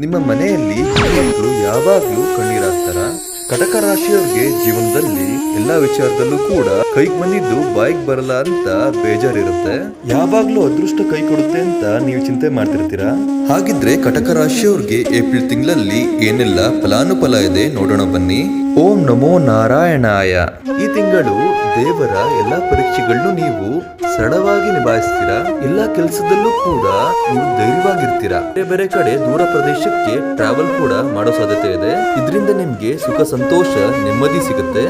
ನಿಮ್ಮ ಮನೆಯಲ್ಲಿ ಹೆಣ್ಮಕ್ಳು ಯಾವಾಗ್ಲೂ ಕಣ್ಣೀರಾಗ್ತಾರ? ಕಟಕ ರಾಶಿಯವ್ರಿಗೆ ಜೀವನದಲ್ಲಿ ಎಲ್ಲಾ ವಿಚಾರದಲ್ಲೂ ಕೂಡ ಕೈಗೆ ಬಂದಿದ್ದು ಬಾಯಿಗೆ ಬರಲ್ಲ ಅಂತ ಬೇಜಾರಿರುತ್ತೆ. ಯಾವಾಗ್ಲೂ ಅದೃಷ್ಟ ಕೈ ಕೊಡುತ್ತೆ ಅಂತ ನೀವು ಚಿಂತೆ ಮಾಡ್ತಿರ್ತೀರಾ? ಹಾಗಿದ್ರೆ ಕಟಕ ರಾಶಿಯವ್ರಿಗೆ ಏಪ್ರಿಲ್ ತಿಂಗಳಲ್ಲಿ ಏನೆಲ್ಲ ಫಲಾನುಫಲ ಇದೆ ನೋಡೋಣ ಬನ್ನಿ. ಓಂ ನಮೋ ನಾರಾಯಣಾಯ. ಈ ತಿಂಗಳು ದೇವರ ಎಲ್ಲಾ ಪರೀಕ್ಷೆಗಳನ್ನು ನೀವು ಸರಳವಾಗಿ ನಿಭಾಯಿಸ್ತೀರಾ. ಎಲ್ಲಾ ಕೆಲಸದಲ್ಲೂ ಕೂಡ ನೀವು ಧೈರ್ಯವಾಗಿರ್ತೀರಾ. ಬೇರೆ ಬೇರೆ ಕಡೆ ದೂರ ಪ್ರದೇಶಕ್ಕೆ ಟ್ರಾವೆಲ್ ಕೂಡ ಮಾಡೋ ಸಾಧ್ಯತೆ ಇದೆ. ಇದರಿಂದ ನಿಮ್ಗೆ ಸುಖ ಸಂತೋಷ ನೆಮ್ಮದಿ ಸಿಗುತ್ತೆ.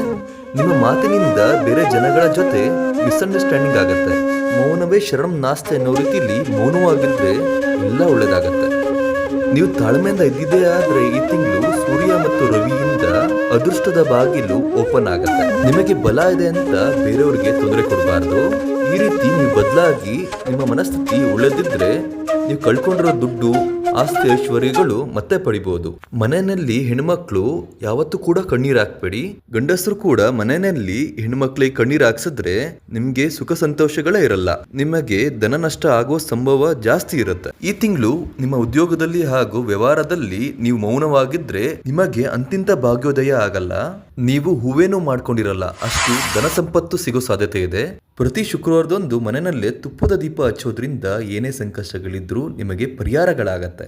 ನಿಮ್ಮ ಮಾತಿನಿಂದ ಬೇರೆ ಜನಗಳ ಜೊತೆ ಮಿಸ್ಅಂಡರ್ಸ್ಟ್ಯಾಂಡಿಂಗ್ ಆಗತ್ತೆ. ಮೌನವೇ ಶರಣಂ ನಾಸ್ತಿ ಅನ್ನೋ ರೀತಿಲಿ ಮೌನವಾಗಿದ್ರೆ ಎಲ್ಲ ಒಳ್ಳೇದಾಗತ್ತೆ. ನೀವು ತಾಳ್ಮೆಯಿಂದ ಇದ್ದಿದ್ದೇ ಆದ್ರೆ ಈ ತಿಂಗಳು ಸೂರ್ಯ ಮತ್ತು ರವಿಯಿಂದ ಅದೃಷ್ಟದ ಬಾಗಿಲು ಓಪನ್ ಆಗತ್ತೆ. ನಿಮಗೆ ಬಲ ಇದೆ ಅಂತ ಬೇರೆಯವ್ರಿಗೆ ತೊಂದರೆ ಕೊಡಬಾರ್ದು. ಈ ರೀತಿ ನೀವು ಬದಲಾಗಿ ನಿಮ್ಮ ಮನಸ್ಥಿತಿ ಒಳ್ಳೆದಿದ್ರೆ ನೀವು ಕಳ್ಕೊಂಡಿರೋ ದುಡ್ಡು, ಆಸ್ತಿ, ಐಶ್ವರ್ಯಗಳು ಮತ್ತೆ ಪಡಿಬಹುದು. ಮನೆಯಲ್ಲಿ ಹೆಣ್ಮಕ್ಳು ಯಾವತ್ತೂ ಕೂಡ ಕಣ್ಣೀರ್ ಹಾಕ್ಬೇಡಿ. ಗಂಡಸರು ಕೂಡ ಮನೆಯಲ್ಲಿ ಹೆಣ್ಮಕ್ಳಿಗೆ ಕಣ್ಣೀರ್ ಹಾಕ್ಸಿದ್ರೆ ನಿಮ್ಗೆ ಸುಖ ಸಂತೋಷಗಳೇ ಇರಲ್ಲ. ನಿಮಗೆ ಧನ ನಷ್ಟ ಆಗುವ ಸಂಭವ ಜಾಸ್ತಿ ಇರುತ್ತೆ. ಈ ತಿಂಗಳು ನಿಮ್ಮ ಉದ್ಯೋಗದಲ್ಲಿ ಹಾಗೂ ವ್ಯವಹಾರದಲ್ಲಿ ನೀವು ಮೌನವಾಗಿದ್ರೆ ನಿಮಗೆ ಅಂತಿಂತ ಭಾಗ್ಯೋದಯ ಆಗಲ್ಲ. ನೀವು ಹೂವೇನೂ ಮಾಡ್ಕೊಂಡಿರಲ್ಲ, ಅಷ್ಟು ಧನ ಸಂಪತ್ತು ಸಿಗೋ ಸಾಧ್ಯತೆ ಇದೆ. ಪ್ರತಿ ಶುಕ್ರವಾರದಂದು ಮನೆಯಲ್ಲೇ ತುಪ್ಪದ ದೀಪ ಹಚ್ಚೋದ್ರಿಂದ ಏನೇ ಸಂಕಷ್ಟಗಳಿದ್ರೂ ನಿಮಗೆ ಪರಿಹಾರಗಳಾಗತ್ತೆ.